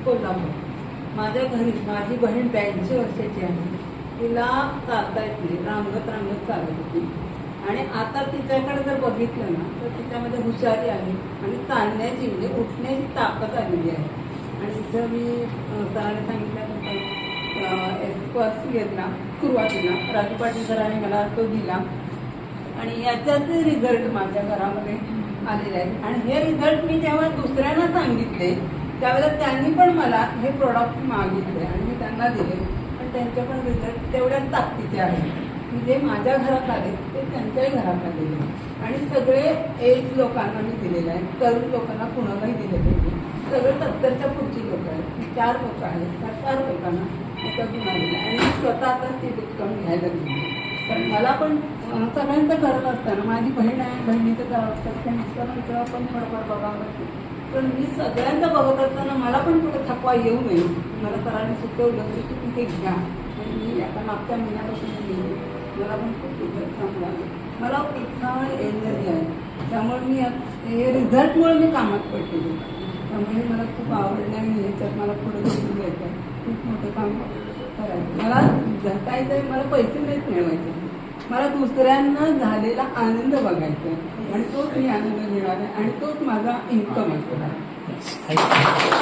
कोल्हापूर. माझ्या घरी माझी बहीण 82 वर्षाची आहे. तिला चालता येत नाही, रांगत रांगत चालत होती. आणि आता तिच्याकडे जर बघितलं ना तर तिच्यामध्ये हुशारी आहे आणि चालण्याची म्हणजे उठण्याची ताकद आलेली आहे. आणि तिथं मी सरांनी सांगितलं एस्पर्स घेतला सुरुवातीला, राजू पाटील सरांनी मला तो दिला आणि याच्याच रिझल्ट माझ्या घरामध्ये आलेले आहेत. आणि हे रिझल्ट मी जेव्हा दुसऱ्यांना सांगितले त्यावेळेला त्यांनी पण मला हे प्रोडक्ट मागितले आणि मी त्यांना दिले. पण त्यांचे पण रिझल्ट तेवढ्याच ताकदीचे आहेत की जे माझ्या घरात आले ते त्यांच्याही घरात आलेले. आणि सगळे एज लोकांना मी दिलेलं आहे, तरुण लोकांना कुणालाही दिलेलं आहे. सगळे 70च्या पुढची लोक आहेत, 4 लोक आहेत, त्या 4 लोकांना एका गुण आलेला आहे. आणि मी स्वतः आता ते उत्तम घ्यायला दिली. पण मला पण सगळ्यांचं करत असताना माझी बहीण आहे, बहिणीचं करावं असतं, त्या मिस्टरांचं पण थोडंफार बघावं लागतं. पण मी सगळ्यांचं बघत असताना मला पण कुठे थकवा येऊ नये. मला सरांनी सुचवलं की तुम्ही ते घ्या. आणि मी आता मागच्या महिन्यापासून गेले, मला पण खूप रिझल्ट चांगला आहे. मला उत्साह एनर्जी आहे. त्यामुळे मी हे रिझल्टमुळे मी कामात पडते. त्यामुळे मला खूप आवडलं आणि ह्याच्यात मला पुढे घेऊन जायचं, खूप मोठं काम करायचं. मला झटायचं आहे, मला पैसे नाहीत मिळवायचे, मला दुसऱ्यांना झालेला आनंद बघायचा आहे आणि तोच मी आनंद घेणार आहे आणि तोच माझा इन्कम असणार आहे.